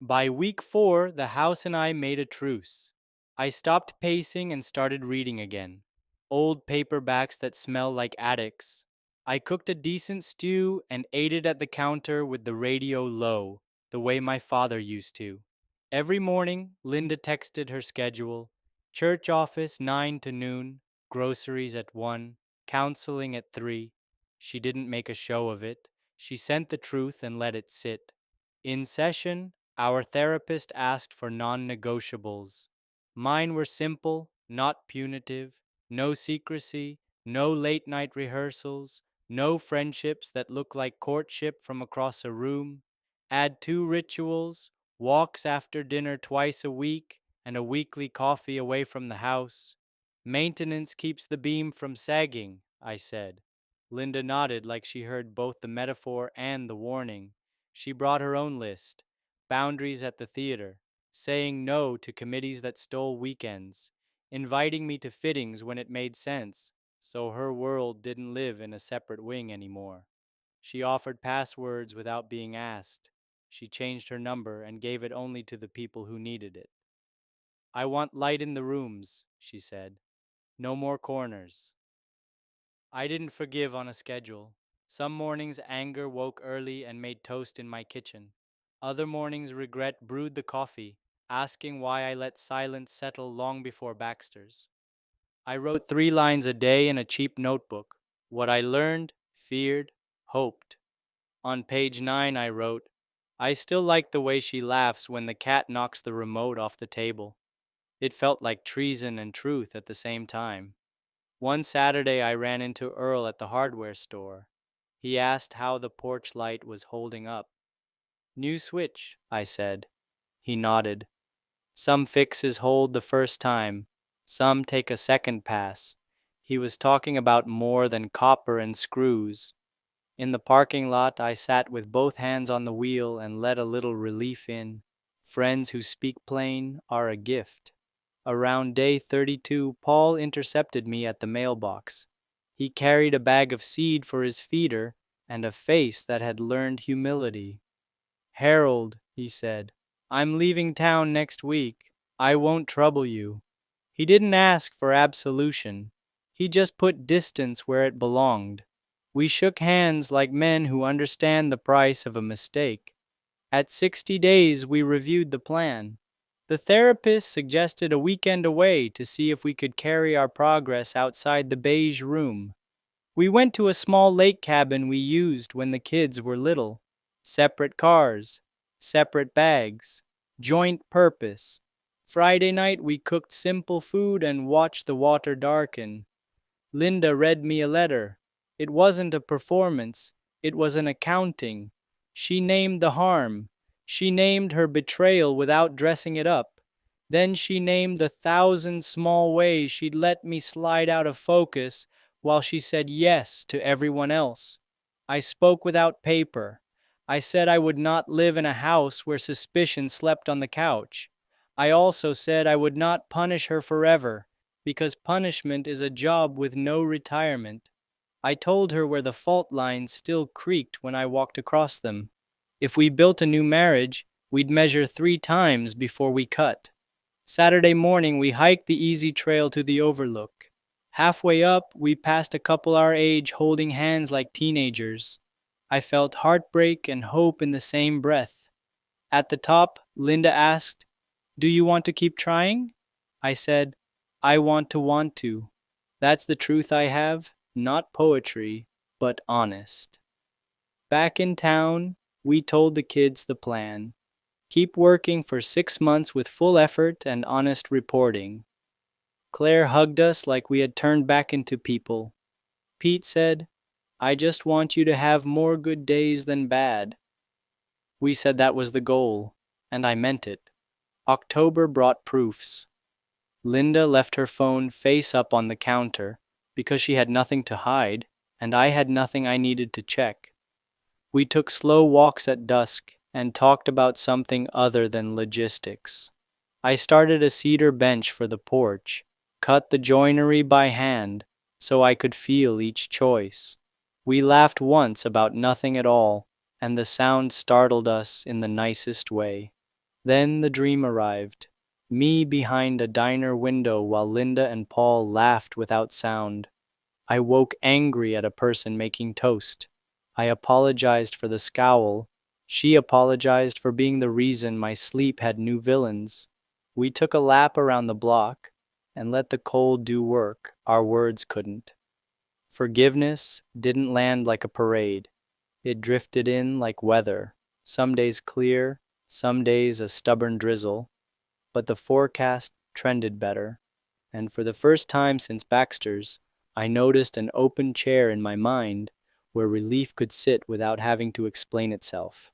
By week 4, the house and I made a truce. I stopped pacing and started reading again. Old paperbacks that smell like attics. I cooked a decent stew and ate it at the counter with the radio low, the way my father used to. Every morning, Linda texted her schedule: church office 9 to noon, groceries at 1, counseling at 3. She didn't make a show of it. She sent the truth and let it sit. In session, our therapist asked for non negotiables. Mine were simple, not punitive: no secrecy, no late night rehearsals, no friendships that look like courtship from across a room. Add 2 rituals: walks after dinner twice a week, and a weekly coffee away from the house. Maintenance keeps the beam from sagging, I said. Linda nodded like she heard both the metaphor and the warning. She brought her own list: boundaries at the theater, saying no to committees that stole weekends, inviting me to fittings when it made sense, so her world didn't live in a separate wing anymore. She offered passwords without being asked. She changed her number and gave it only to the people who needed it. I want light in the rooms, she said. No more corners. I didn't forgive on a schedule. Some mornings anger woke early and made toast in my kitchen. Other mornings regret brewed the coffee, asking why I let silence settle long before Baxter's. I wrote 3 lines a day in a cheap notebook: what I learned, feared, hoped. On page 9 I wrote, I still like the way she laughs when the cat knocks the remote off the table. It felt like treason and truth at the same time. One Saturday I ran into Earl at the hardware store. He asked how the porch light was holding up. New switch, I said. He nodded. Some fixes hold the first time, some take a second pass. He was talking about more than copper and screws. In the parking lot, I sat with both hands on the wheel and let a little relief in. Friends who speak plain are a gift. Around day 32, Paul intercepted me at the mailbox. He carried a bag of seed for his feeder and a face that had learned humility. Harold, he said, I'm leaving town next week. I won't trouble you. He didn't ask for absolution. He just put distance where it belonged. We shook hands like men who understand the price of a mistake. At 60 days, we reviewed the plan. The therapist suggested a weekend away to see if we could carry our progress outside the beige room. We went to a small lake cabin we used when the kids were little. Separate cars, separate bags, joint purpose. Friday night we cooked simple food and watched the water darken. Linda read me a letter. It wasn't a performance, it was an accounting. She named the harm. She named her betrayal without dressing it up. Then she named the 1,000 small ways she'd let me slide out of focus while she said yes to everyone else. I spoke without paper. I said I would not live in a house where suspicion slept on the couch. I also said I would not punish her forever, because punishment is a job with no retirement. I told her where the fault lines still creaked when I walked across them. If we built a new marriage, we'd measure 3 times before we cut. Saturday morning, we hiked the easy trail to the overlook. Halfway up, we passed a couple our age holding hands like teenagers. I felt heartbreak and hope in the same breath. At the top, Linda asked, Do you want to keep trying? I said, I want to. That's the truth I have, not poetry, but honest. Back in town, we told the kids the plan. Keep working for 6 months with full effort and honest reporting. Claire hugged us like we had turned back into people. Pete said, I just want you to have more good days than bad. We said that was the goal, and I meant it. October brought proofs. Linda left her phone face up on the counter because she had nothing to hide, and I had nothing I needed to check. We took slow walks at dusk and talked about something other than logistics. I started a cedar bench for the porch, cut the joinery by hand so I could feel each choice. We laughed once about nothing at all, and the sound startled us in the nicest way. Then the dream arrived. Me behind a diner window while Linda and Paul laughed without sound. I woke angry at a person making toast. I apologized for the scowl. She apologized for being the reason my sleep had new villains. We took a lap around the block and let the cold do work our words couldn't. Forgiveness didn't land like a parade. It drifted in like weather, some days clear, some days a stubborn drizzle, but the forecast trended better. And for the first time since Baxter's, I noticed an open chair in my mind where relief could sit without having to explain itself.